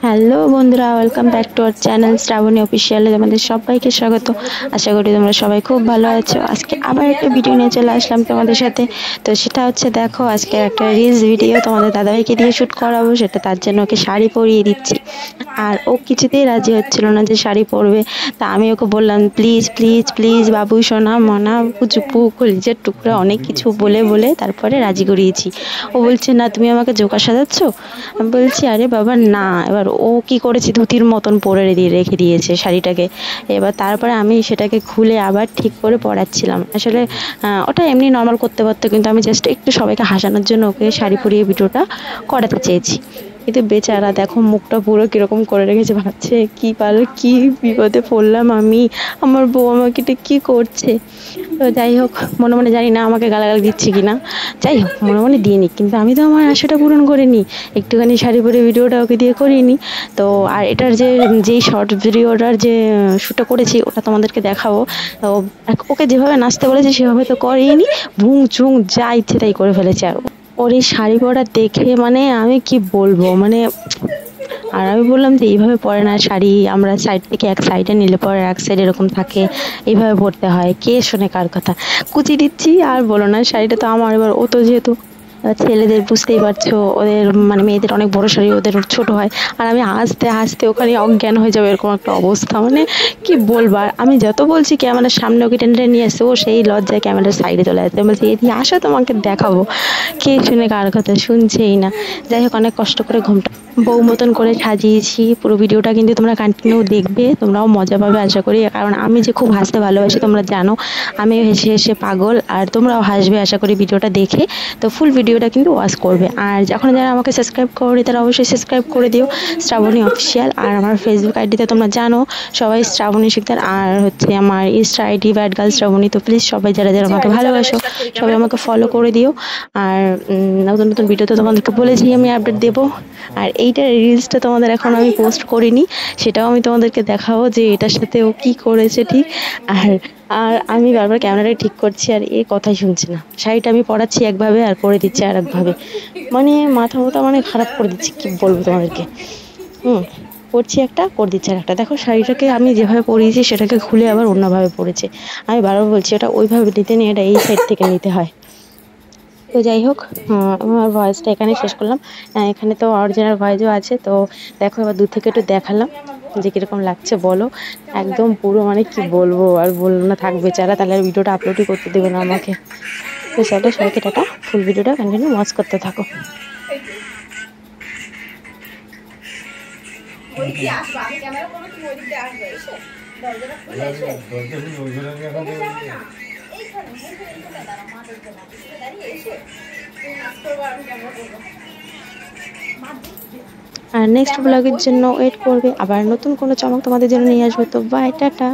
Hello বন্ধুরা, welcome back to our channel Shrabani অফিসিয়ালে তোমাদের সবাইকে স্বাগত। আশা করি তোমরা সবাই খুব ভালো আছো। আজকে আবার একটা ভিডিও নিয়ে চলে আসলাম তোমাদের সাথে। তো সেটা হচ্ছে, দেখো আজকে একটা রিলস ভিডিও তোমাদের দাদাভাইকে দিয়ে শ্যুট করাবো। সেটা তার জন্য ওকে শাড়ি পরিয়ে দিচ্ছি, আর ও কিছুতেই রাজি হচ্ছিল না যে শাড়ি পরবে। তা আমি ওকে বললাম, প্লিজ প্লিজ প্লিজ বাবু সোনা মনা চুপু কলিজার টুকরা অনেক কিছু বলে বলে তারপরে রাজি করিয়েছি। ও বলছে, না তুমি আমাকে জোকা সাজাচ্ছ। আমি বলছি, আরে বাবা না। এবার ও কি করেছে, ধুতির মতন পরে রেখে দিয়েছে শাড়িটাকে। এবার তারপরে আমি সেটাকে খুলে আবার ঠিক করে পরাচ্ছিলাম। আসলে ওটা এমনি নর্মাল করতে পারতো, কিন্তু আমি জাস্ট একটু সবাইকে হাসানোর জন্য ওকে শাড়ি পরিয়ে ভিডিওটা করাতে চেয়েছি। কিন্তু বেচারা দেখো মুখটা পুরো কিরকম করে রেখেছে, ভাবছে কি পারলে কি বিপদে পড়লাম আমি, আমার বউ আমাকে এটা কি করছে। তো যাই হোক, মনে মনে জানি না আমাকে গালাগালি দিচ্ছে কিনা, যাই হোক মনে মনে দিয়ে নিই, কিন্তু আমি তো আমার আশাটা পূরণ করে নিই, একটুখানি শাড়ি পরে ভিডিওটা ওকে দিয়ে করিয়ে নিই। তো আর এটার যেই শর্ট ভিডিওটার যে শ্যুটটা করেছি ওটা তোমাদেরকে দেখাবো। তো ওকে যেভাবে নাচতে বলেছে সেভাবে তো করেই নি, ভুং চুং যা ইচ্ছে তাই করে ফেলেছে। আর ওর এই শাড়ি পরা দেখে মানে আমি কি বলবো, মানে আর আমি বললাম যে এইভাবে পরে না শাড়ি, আমরা সাইড থেকে এক সাইডে নিলে পরে এক সাইড এরকম থাকে, এইভাবে পরতে হয়। কে শোনে কার কথা, কুচি দিচ্ছি আর বলো না, শাড়িটা তো আমার। এবার ও তো যেহেতু ছেলেদের, বুঝতেই পারছো, ওদের মানে মেয়েদের অনেক বড় শাড়ি ওদের ছোট হয়, আর আমি হাসতে হাসতে ওখানে অজ্ঞান হয়ে যাবে এরকম একটা অবস্থা, মানে কি বলবার। আমি যত বলছি ক্যামেরার সামনে ওকে টেনে টেনে নিয়ে আসছে, ও সেই লজ্জায় ক্যামেরার সাইডে চলে আসছে। আমি বলছি, এদিকে আসো তোমাকে দেখাবো। কে শুনে কার কথা, শুনছেই না। যাই হোক, অনেক কষ্ট করে ঘুমটা বউ মতন করে সাজিয়েছি। পুরো ভিডিওটা কিন্তু তোমরা কন্টিনিউ দেখবে, তোমরাও মজা পাবে আশা করি, কারণ আমি যে খুব হাসতে ভালোবাসি তোমরা জানো। আমিও হেসে হেসে পাগল, আর তোমরাও হাসবে আশা করি ভিডিওটা দেখে। তো ফুল ভিডিওটা কিন্তু ওয়াচ করবে। আর যখন যারা আমাকে সাবস্ক্রাইব করবে তারা অবশ্যই সাবস্ক্রাইব করে দিও, শ্রাবণী অফিসিয়াল। আর আমার ফেসবুক আইডিতে তোমরা জানো সবাই শ্রাবণী শিকদার, আর হচ্ছে আমার insta ID bad girl Shraboni. তো প্লিজ সবাই যারা যারা আমাকে ভালোবাসো সবাই আমাকে ফলো করে দিও। আর নতুন নতুন ভিডিও তো তোমাদেরকে বলেছি আমি আপডেট দেবো। আর এইটার রিলসটা তোমাদের এখন আমি পোস্ট করিনি, সেটাও আমি তোমাদেরকে দেখাবো যে এটার সাথে ও কি করেছে ঠিক। আর আর আমি বারবার ক্যামেরাটা ঠিক করছি আর এ কথাই শুনছে না। শাড়িটা আমি পরাচ্ছি একভাবে আর করে দিচ্ছি আর একভাবে, মানে মাথা মতো মানে খারাপ করে দিচ্ছি, কি বলবো তোমাদেরকে। পরছি একটা, করে দিচ্ছে আর একটা। দেখো শাড়িটাকে আমি যেভাবে পরিয়েছি সেটাকে খুলে আবার অন্যভাবে পরেছে। আমি বারবার বলছি এটা ওইভাবে নিতে নেই, এটা এই সাইড থেকে নিতে হয়। তো যাই হোক, আমার ভয়েসটা এখানে শেষ করলাম। এখানে তো অরিজিনাল ভয়েসও আছে। তো দেখো এবার দূর থেকে একটু দেখালাম যে কীরকম লাগছে বলো। একদম পুরো মানে কি বলবো, আর বললো না থাক বেচারা, তাহলে আর ভিডিওটা আপলোডই করতে দেবে না আমাকে। তো চলো সবাইকে টাটা, ফুল ভিডিওটা কন্টিনিউ ওয়াচ করতে থাকো। আর নেক্সট ব্লগের জন্য ওয়েট করবে, আবার নতুন কোনো চমক তোমাদের জন্য নিয়ে আসবো। তো বাই, টাটা।